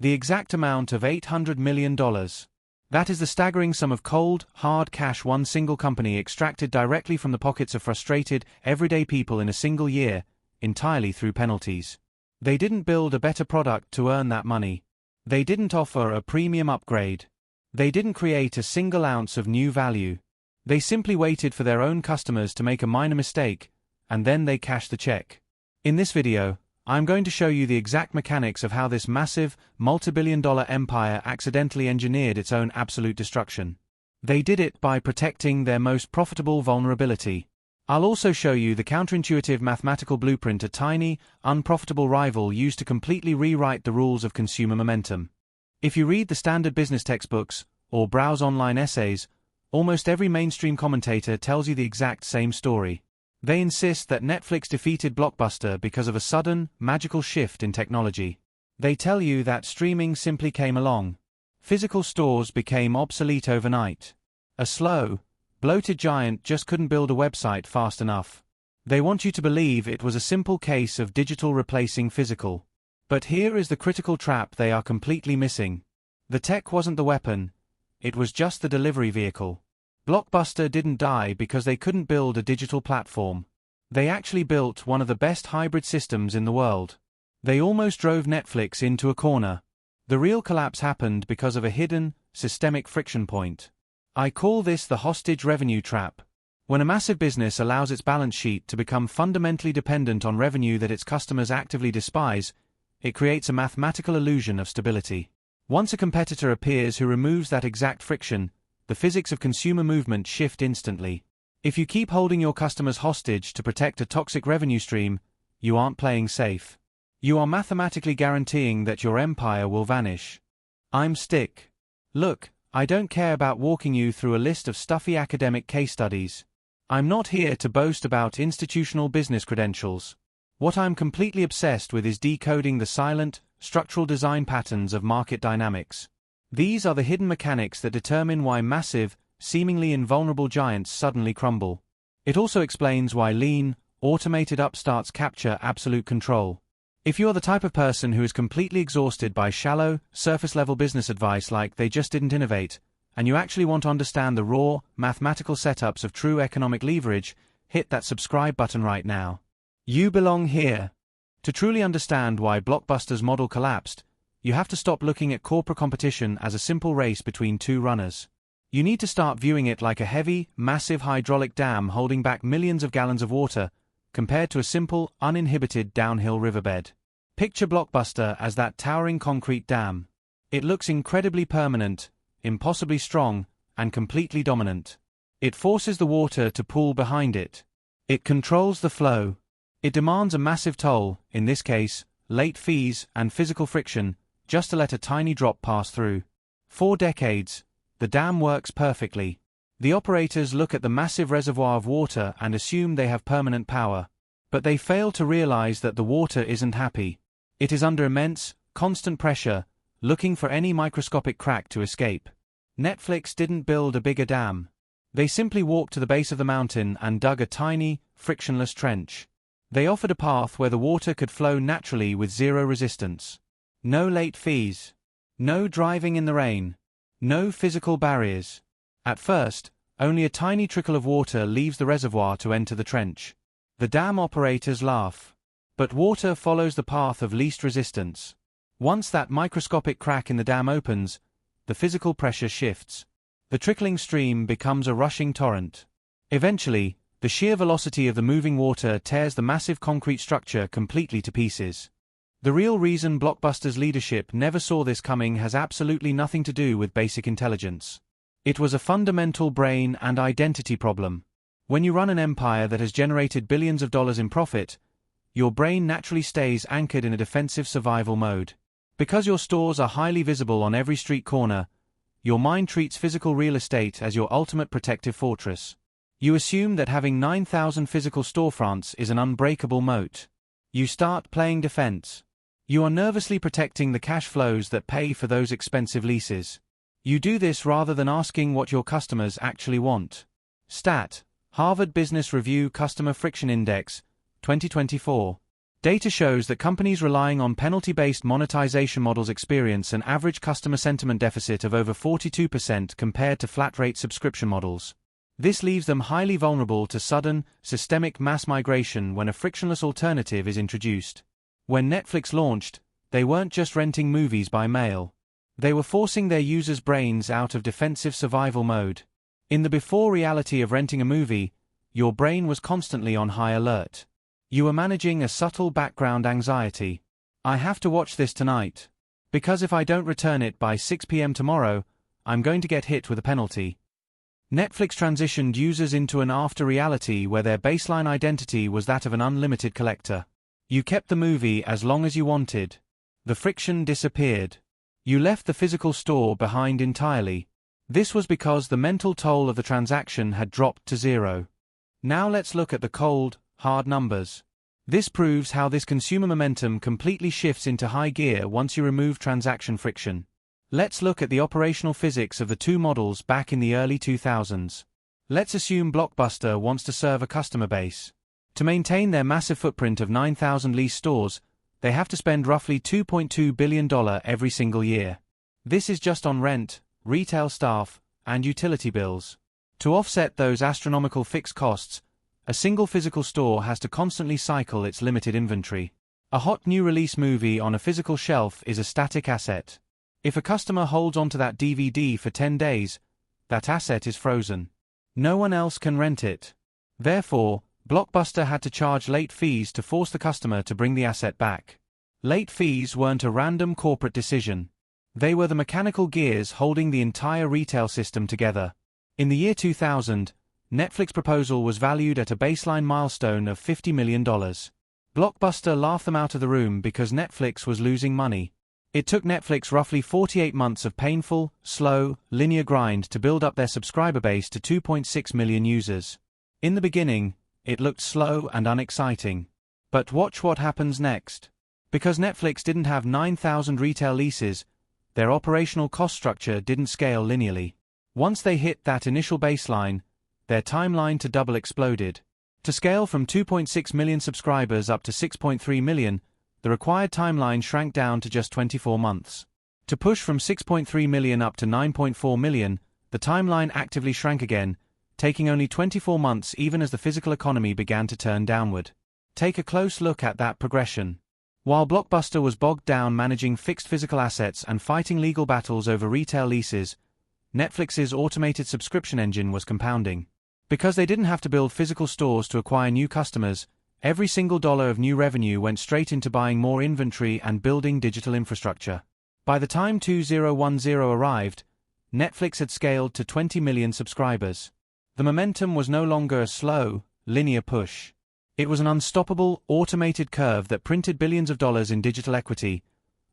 The exact amount of $800 million. That is the staggering sum of cold, hard cash one single company extracted directly from the pockets of frustrated, everyday people in a single year, entirely through penalties. They didn't build a better product to earn that money. They didn't offer a premium upgrade. They didn't create a single ounce of new value. They simply waited for their own customers to make a minor mistake, and then they cashed the check. In this video, I'm going to show you the exact mechanics of how this massive, multi-billion-dollar empire accidentally engineered its own absolute destruction. They did it by protecting their most profitable vulnerability. I'll also show you the counterintuitive mathematical blueprint a tiny, unprofitable rival used to completely rewrite the rules of consumer momentum. If you read the standard business textbooks, or browse online essays, almost every mainstream commentator tells you the exact same story. They insist that Netflix defeated Blockbuster because of a sudden, magical shift in technology. They tell you that streaming simply came along. Physical stores became obsolete overnight. A slow, bloated giant just couldn't build a website fast enough. They want you to believe it was a simple case of digital replacing physical. But here is the critical trap they are completely missing. The tech wasn't the weapon, it was just the delivery vehicle. Blockbuster didn't die because they couldn't build a digital platform. They actually built one of the best hybrid systems in the world. They almost drove Netflix into a corner. The real collapse happened because of a hidden, systemic friction point. I call this the hostage revenue trap. When a massive business allows its balance sheet to become fundamentally dependent on revenue that its customers actively despise, it creates a mathematical illusion of stability. Once a competitor appears who removes that exact friction, the physics of consumer movement shift instantly. If you keep holding your customers hostage to protect a toxic revenue stream, you aren't playing safe. You are mathematically guaranteeing that your empire will vanish. I'm Stick. Look, I don't care about walking you through a list of stuffy academic case studies. I'm not here to boast about institutional business credentials. What I'm completely obsessed with is decoding the silent, structural design patterns of market dynamics. These are the hidden mechanics that determine why massive, seemingly invulnerable giants suddenly crumble. It also explains why lean, automated upstarts capture absolute control. If you are the type of person who is completely exhausted by shallow, surface-level business advice like they just didn't innovate, and you actually want to understand the raw, mathematical setups of true economic leverage, hit that subscribe button right now. You belong here. To truly understand why Blockbuster's model collapsed, you have to stop looking at corporate competition as a simple race between two runners. You need to start viewing it like a heavy, massive hydraulic dam holding back millions of gallons of water, compared to a simple, uninhibited downhill riverbed. Picture Blockbuster as that towering concrete dam. It looks incredibly permanent, impossibly strong, and completely dominant. It forces the water to pool behind it. It controls the flow. It demands a massive toll, in this case, late fees and physical friction, just to let a tiny drop pass through. For decades, the dam works perfectly. The operators look at the massive reservoir of water and assume they have permanent power. But they fail to realize that the water isn't happy. It is under immense, constant pressure, looking for any microscopic crack to escape. Netflix didn't build a bigger dam. They simply walked to the base of the mountain and dug a tiny, frictionless trench. They offered a path where the water could flow naturally with zero resistance. No late fees. No driving in the rain. No physical barriers. At first, only a tiny trickle of water leaves the reservoir to enter the trench. The dam operators laugh. But water follows the path of least resistance. Once that microscopic crack in the dam opens, the physical pressure shifts. The trickling stream becomes a rushing torrent. Eventually, the sheer velocity of the moving water tears the massive concrete structure completely to pieces. The real reason Blockbuster's leadership never saw this coming has absolutely nothing to do with basic intelligence. It was a fundamental brain and identity problem. When you run an empire that has generated billions of dollars in profit, your brain naturally stays anchored in a defensive survival mode. Because your stores are highly visible on every street corner, your mind treats physical real estate as your ultimate protective fortress. You assume that having 9,000 physical storefronts is an unbreakable moat. You start playing defense. You are nervously protecting the cash flows that pay for those expensive leases. You do this rather than asking what your customers actually want. Stat: Harvard Business Review Customer Friction Index, 2024. Data shows that companies relying on penalty-based monetization models experience an average customer sentiment deficit of over 42% compared to flat-rate subscription models. This leaves them highly vulnerable to sudden, systemic mass migration when a frictionless alternative is introduced. When Netflix launched, they weren't just renting movies by mail. They were forcing their users' brains out of defensive survival mode. In the before reality of renting a movie, your brain was constantly on high alert. You were managing a subtle background anxiety. I have to watch this tonight. Because if I don't return it by 6 p.m. tomorrow, I'm going to get hit with a penalty. Netflix transitioned users into an after reality where their baseline identity was that of an unlimited collector. You kept the movie as long as you wanted. The friction disappeared. You left the physical store behind entirely. This was because the mental toll of the transaction had dropped to zero. Now let's look at the cold, hard numbers. This proves how this consumer momentum completely shifts into high gear once you remove transaction friction. Let's look at the operational physics of the two models back in the early 2000s. Let's assume Blockbuster wants to serve a customer base. To maintain their massive footprint of 9,000 leased stores, they have to spend roughly $2.2 billion every single year. This is just on rent, retail staff, and utility bills. To offset those astronomical fixed costs, a single physical store has to constantly cycle its limited inventory. A hot new release movie on a physical shelf is a static asset. If a customer holds onto that DVD for 10 days, that asset is frozen. No one else can rent it. Therefore, Blockbuster had to charge late fees to force the customer to bring the asset back. Late fees weren't a random corporate decision. They were the mechanical gears holding the entire retail system together. In the year 2000, Netflix's proposal was valued at a baseline milestone of $50 million. Blockbuster laughed them out of the room because Netflix was losing money. It took Netflix roughly 48 months of painful, slow, linear grind to build up their subscriber base to 2.6 million users. In the beginning, it looked slow and unexciting. But watch what happens next. Because Netflix didn't have 9,000 retail leases, their operational cost structure didn't scale linearly. Once they hit that initial baseline, their timeline to double exploded. To scale from 2.6 million subscribers up to 6.3 million, the required timeline shrank down to just 24 months. To push from 6.3 million up to 9.4 million, the timeline actively shrank again, taking only 24 months even as the physical economy began to turn downward. Take a close look at that progression. While Blockbuster was bogged down managing fixed physical assets and fighting legal battles over retail leases, Netflix's automated subscription engine was compounding. Because they didn't have to build physical stores to acquire new customers, every single dollar of new revenue went straight into buying more inventory and building digital infrastructure. By the time 2010 arrived, Netflix had scaled to 20 million subscribers. The momentum was no longer a slow, linear push. It was an unstoppable, automated curve that printed billions of dollars in digital equity,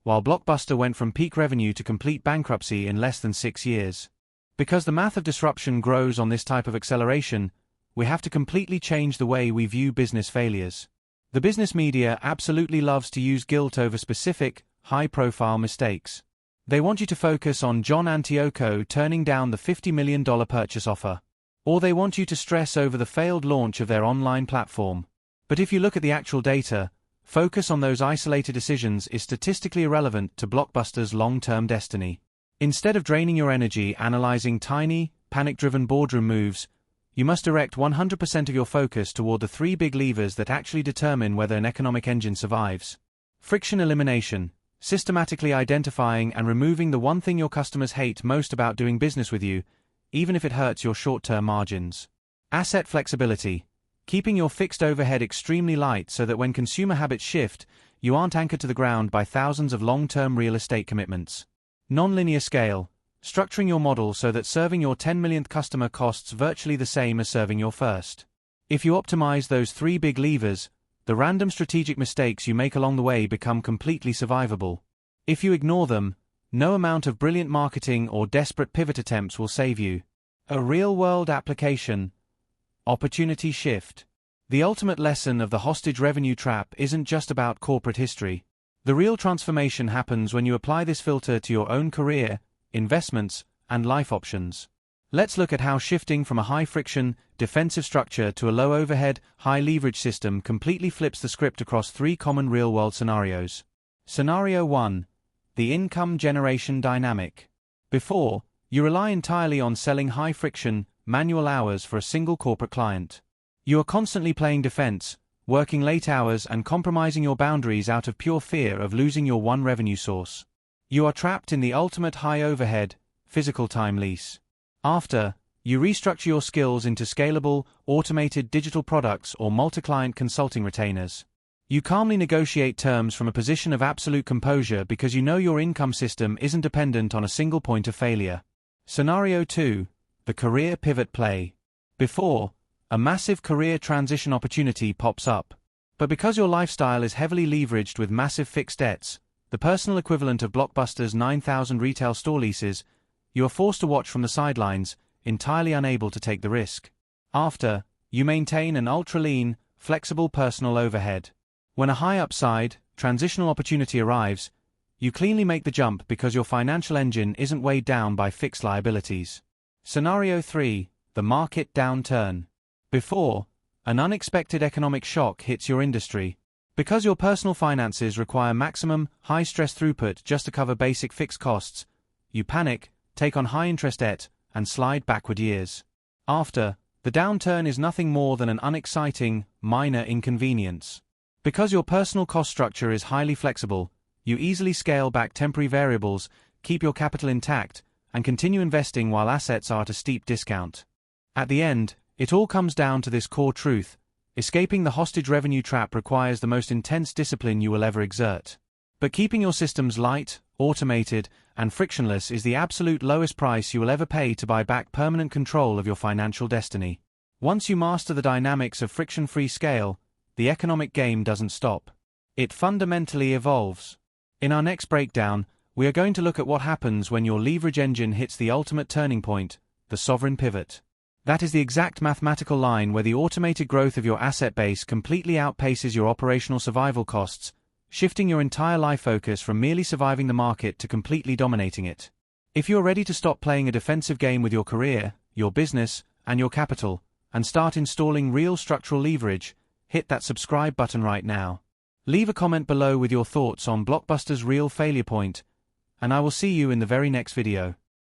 while Blockbuster went from peak revenue to complete bankruptcy in less than 6 years. Because the math of disruption grows on this type of acceleration, we have to completely change the way we view business failures. The business media absolutely loves to use guilt over specific, high-profile mistakes. They want you to focus on John Antioco turning down the $50 million purchase offer. Or they want you to stress over the failed launch of their online platform. But if you look at the actual data, focus on those isolated decisions is statistically irrelevant to Blockbuster's long-term destiny. Instead of draining your energy analyzing tiny, panic-driven boardroom moves, you must direct 100% of your focus toward the 3 big levers that actually determine whether an economic engine survives. Friction elimination, systematically identifying and removing the one thing your customers hate most about doing business with you, even if it hurts your short-term margins. Asset flexibility, keeping your fixed overhead extremely light so that when consumer habits shift, you aren't anchored to the ground by thousands of long-term real estate commitments. Non-linear scale, structuring your model so that serving your 10 millionth customer costs virtually the same as serving your first. If you optimize those 3 big levers, the random strategic mistakes you make along the way become completely survivable. If you ignore them, no amount of brilliant marketing or desperate pivot attempts will save you. A real-world application. Opportunity shift. The ultimate lesson of the hostage revenue trap isn't just about corporate history. The real transformation happens when you apply this filter to your own career, investments, and life options. Let's look at how shifting from a high-friction, defensive structure to a low-overhead, high-leverage system completely flips the script across 3 common real-world scenarios. Scenario 1. The income generation dynamic. Before, you rely entirely on selling high-friction, manual hours for a single corporate client. You are constantly playing defense, working late hours and compromising your boundaries out of pure fear of losing your one revenue source. You are trapped in the ultimate high-overhead, physical time lease. After, you restructure your skills into scalable, automated digital products or multi-client consulting retainers. You calmly negotiate terms from a position of absolute composure because you know your income system isn't dependent on a single point of failure. Scenario 2. The career pivot play. Before, a massive career transition opportunity pops up. But because your lifestyle is heavily leveraged with massive fixed debts, the personal equivalent of Blockbuster's 9,000 retail store leases, you are forced to watch from the sidelines, entirely unable to take the risk. After, you maintain an ultra-lean, flexible personal overhead. When a high-upside, transitional opportunity arrives, you cleanly make the jump because your financial engine isn't weighed down by fixed liabilities. Scenario 3. The market downturn. Before, an unexpected economic shock hits your industry. Because your personal finances require maximum, high-stress throughput just to cover basic fixed costs, you panic, take on high-interest debt, and slide backward years. After, the downturn is nothing more than an unexciting, minor inconvenience. Because your personal cost structure is highly flexible, you easily scale back temporary variables, keep your capital intact, and continue investing while assets are at a steep discount. At the end, it all comes down to this core truth: escaping the hostage revenue trap requires the most intense discipline you will ever exert. But keeping your systems light, automated, and frictionless is the absolute lowest price you will ever pay to buy back permanent control of your financial destiny. Once you master the dynamics of friction-free scale, the economic game doesn't stop. It fundamentally evolves. In our next breakdown, we are going to look at what happens when your leverage engine hits the ultimate turning point, the sovereign pivot. That is the exact mathematical line where the automated growth of your asset base completely outpaces your operational survival costs, shifting your entire life focus from merely surviving the market to completely dominating it. If you're ready to stop playing a defensive game with your career, your business, and your capital, and start installing real structural leverage, hit that subscribe button right now. Leave a comment below with your thoughts on Blockbuster's real failure point, and I will see you in the very next video.